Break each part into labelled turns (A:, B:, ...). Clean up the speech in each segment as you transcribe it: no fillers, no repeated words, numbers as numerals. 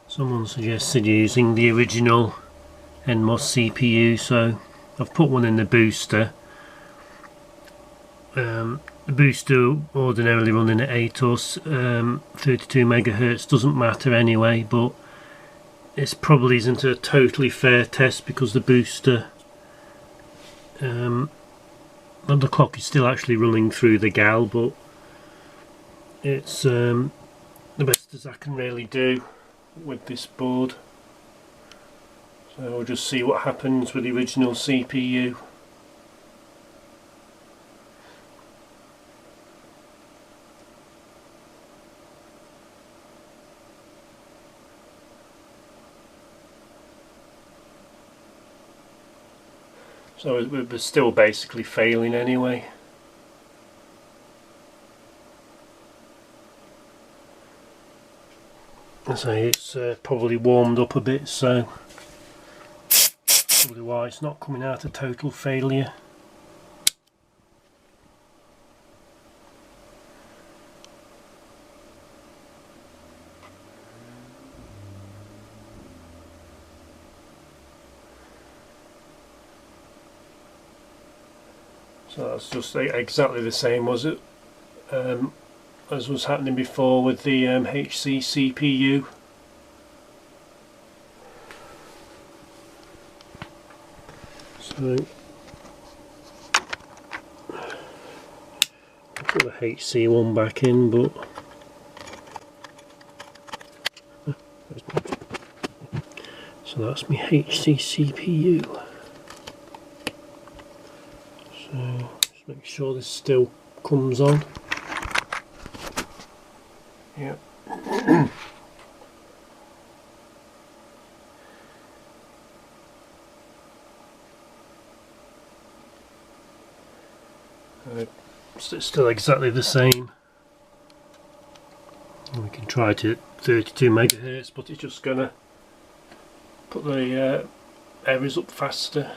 A: Someone suggested using the original NMOS CPU, so I've put one in the booster. The booster ordinarily running at 8 or 32 megahertz doesn't matter anyway, but it probably isn't a totally fair test because the booster, the clock is still actually running through the GAL, but it's the best as I can really do with this board. So we'll just see what happens with the original CPU. So we're still basically failing anyway. So it's probably warmed up a bit, so probably why it's not coming out a total failure. So that's just exactly the same, was it? As was happening before with the HC CPU. So I'll put the HC one back in, but so that's my HC CPU. So just make sure this still comes on. Yep. It's still exactly the same. And we can try it at 32 megahertz, but it's just gonna put the errors up faster.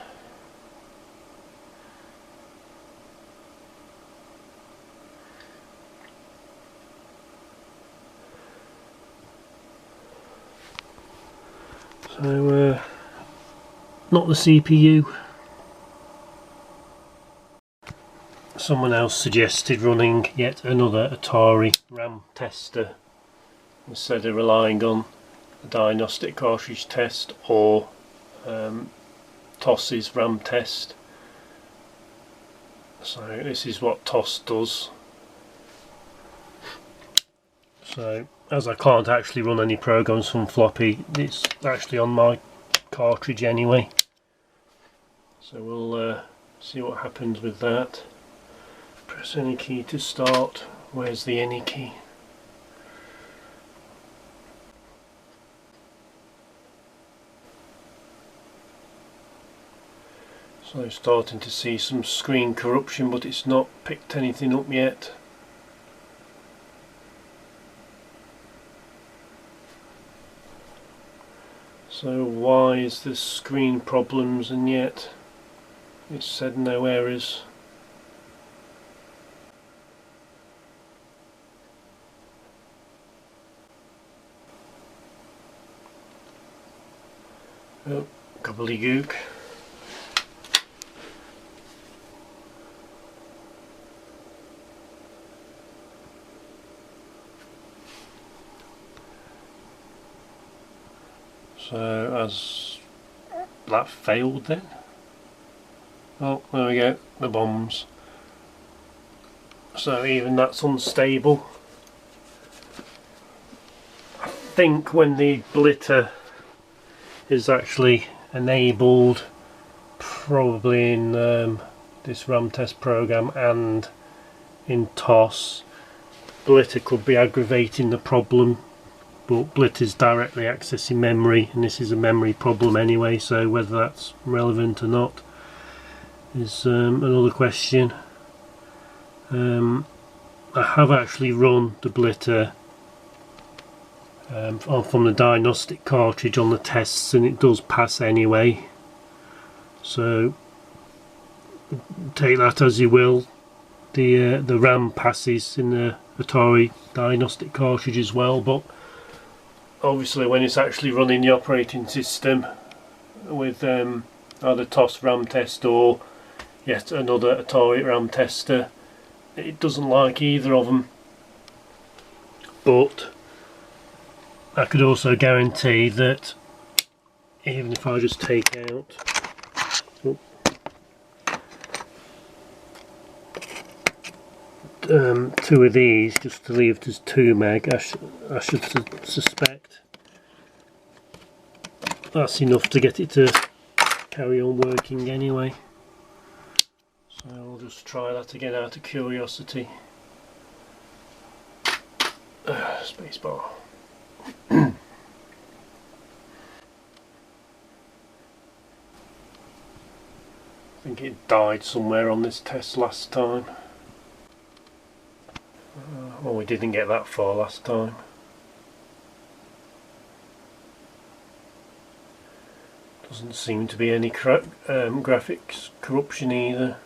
A: So not the CPU. Someone else suggested running yet another Atari RAM tester instead of relying on a diagnostic cartridge test or TOS's RAM test. So this is what TOS does. So as I can't actually run any programs from floppy, it's actually on my cartridge anyway. So we'll see what happens with that. Press any key to start. Where's the any key? So starting to see some screen corruption, but it's not picked anything up yet. So why is this screen problems and yet it's said no errors? Oh, gobbledygook. So as that failed then. Oh, there we go, the bombs. So even that's unstable. I think when the blitter is actually enabled, probably in this RAM test program and in TOS, blitter could be aggravating the problem, but blitter is directly accessing memory and this is a memory problem anyway, so whether that's relevant or not is another question. I have actually run the blitter from the diagnostic cartridge on the tests and it does pass anyway, so take that as you will. the RAM passes in the Atari diagnostic cartridge as well, but obviously when it's actually running the operating system with either TOS RAM test or yet another Atari RAM tester, it doesn't like either of them. But I could also guarantee that even if I just take out two of these just to leave it as 2 meg, I should suspect that's enough to get it to carry on working anyway. So I'll just try that again out of curiosity. Spacebar. I think it died somewhere on this test last time. Well, we didn't get that far last time. Doesn't seem to be any graphics corruption either.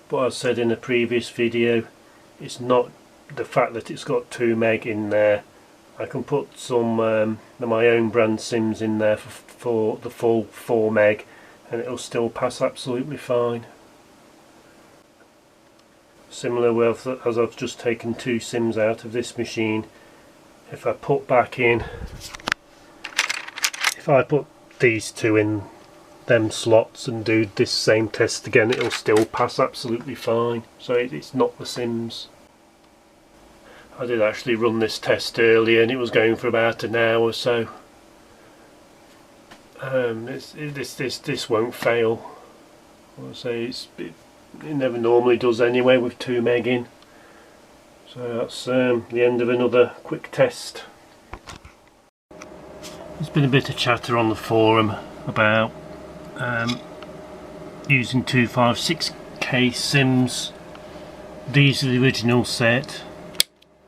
A: But as I said in a previous video, it's not the fact that it's got 2 meg in there. I can put some my own brand sims in there for the full 4 meg and it'll still pass absolutely fine. Similar with as I've just taken 2 sims out of this machine, if I put these 2 in them slots and do this same test again, it'll still pass absolutely fine. So it's not the sims. I did actually run this test earlier and it was going for about an hour or so. This won't fail. I'll say it never normally does anyway with 2 meg in. So that's the end of another quick test. There's been a bit of chatter on the forum about using 256K sims. These are the original set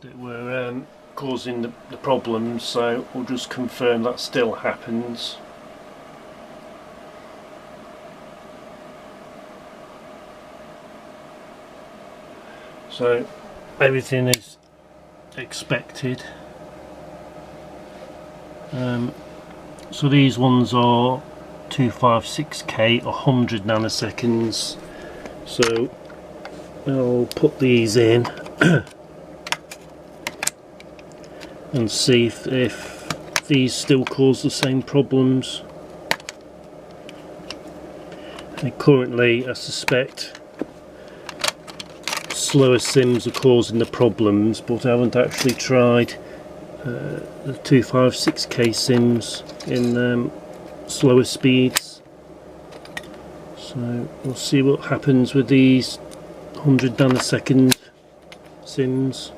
A: that were causing the problems, so we'll just confirm that still happens. So everything is expected. So these ones are 256K 100 nanoseconds. So I'll put these in and see if these still cause the same problems. And currently I suspect slower sims are causing the problems, but I haven't actually tried the 256K sims in slower speeds. So we'll see what happens with these 100 nanosecond sims.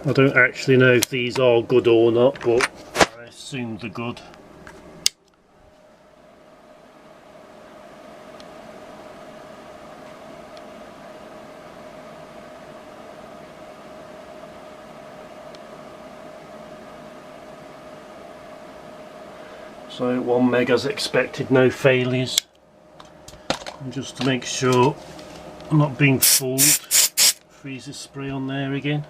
A: I don't actually know if these are good or not, but I assume they're good. So 1 meg as expected, no failures. And just to make sure I'm not being fooled, freezer spray on there again.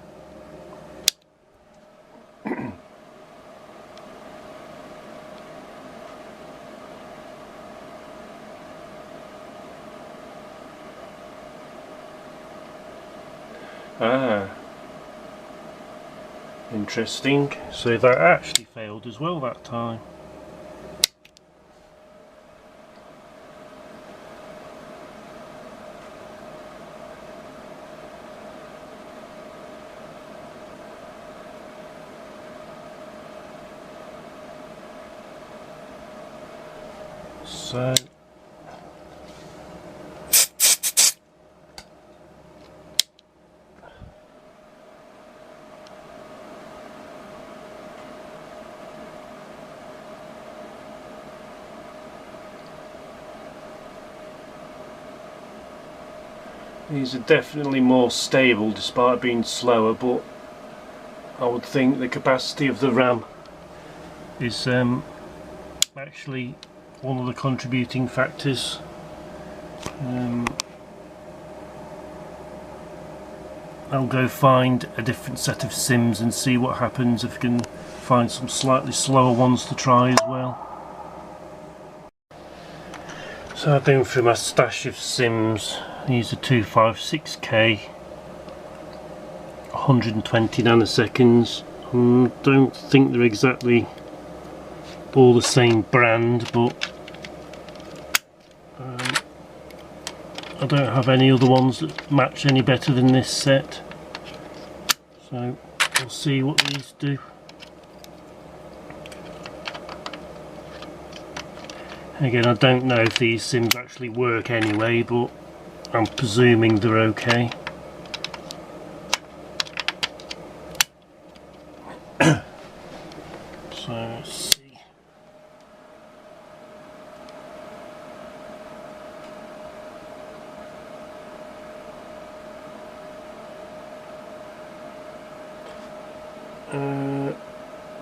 A: Interesting. So that actually failed as well that time. So these are definitely more stable despite being slower, but I would think the capacity of the RAM is actually one of the contributing factors. I'll go find a different set of sims and see what happens if we can find some slightly slower ones to try as well. So I've been through my stash of sims. These are 256K, 120 nanoseconds. Don't think they're exactly all the same brand, but I don't have any other ones that match any better than this set, so we'll see what these do. Again, I don't know if these sims actually work anyway, but I'm presuming they're okay. So let's see.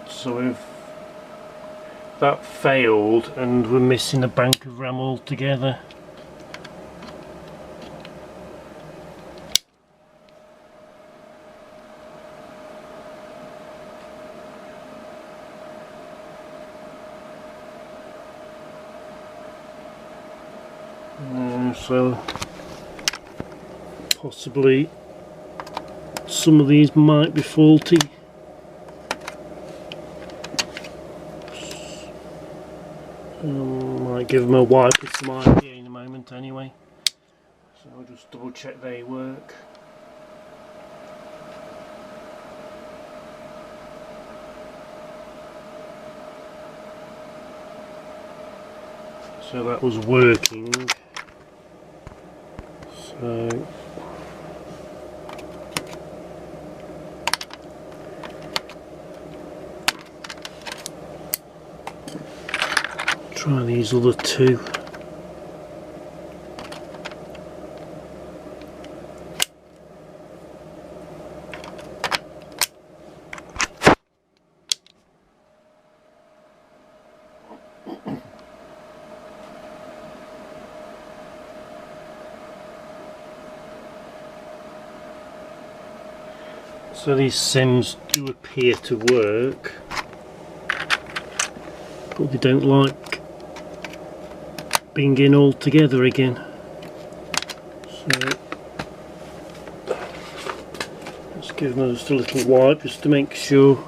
A: So if that failed and we're missing a bank of RAM altogether. So possibly some of these might be faulty. Might give them a wipe with some IPA in a moment anyway, so I'll just double check they work. So that was working, so try these other two. So these sims do appear to work, but they don't like being in all together again. So let's give them just a little wipe just to make sure.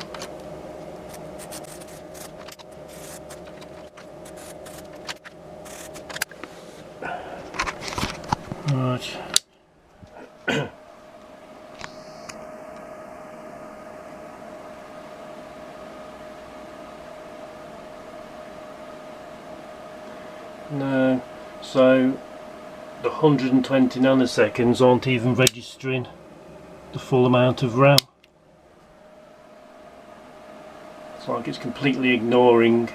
A: Right. No, so the 120 nanoseconds aren't even registering the full amount of RAM. It's like it's completely ignoring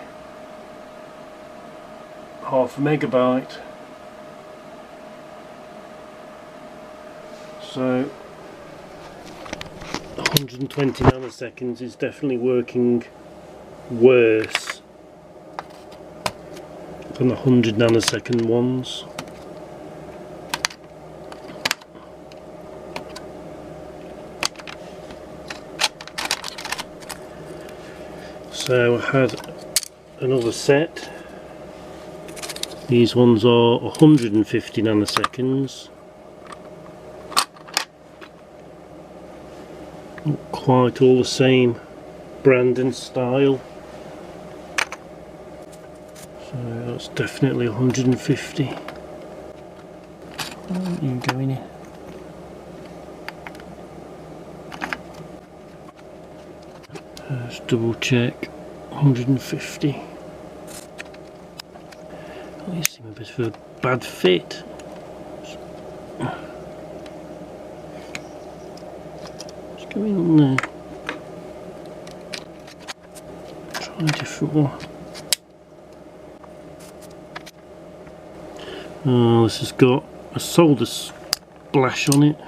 A: half a megabyte. So 120 nanoseconds is definitely working worse than the 100 nanosecond ones. So I had another set. These ones are 150 nanoseconds. Not quite all the same brand and style. So that's definitely 150. You can go in here. Let's double check. 150. Oh, these seem a bit of a bad fit. Let's go in there. Try a different one. Oh, this has got a solder splash on it.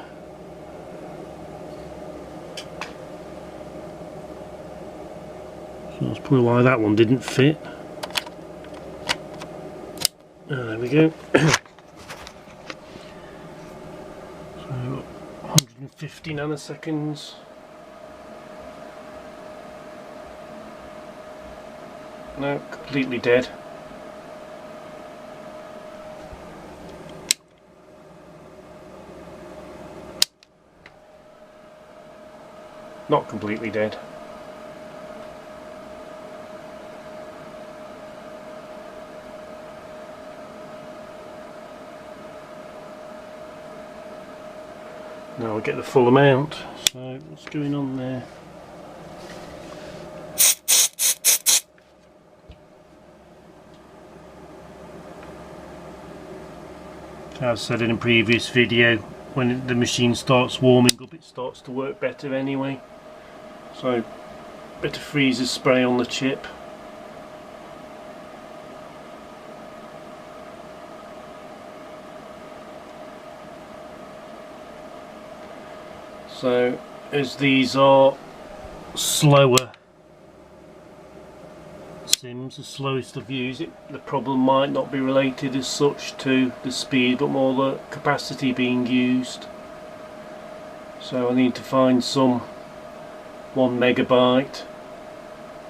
A: So that's probably why that one didn't fit. There we go. So 150 nanoseconds. No, completely dead. Not completely dead. Now we'll get the full amount. So what's going on there? As I said in a previous video, when the machine starts warming up it starts to work better anyway. So bit of freezer spray on the chip. So as these are slower sims, the slowest I've used it, the problem might not be related as such to the speed but more the capacity being used. So I need to find some 1 megabyte,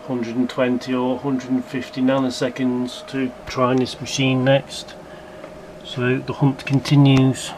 A: 120 or 150 nanoseconds to try this machine next. So the hunt continues.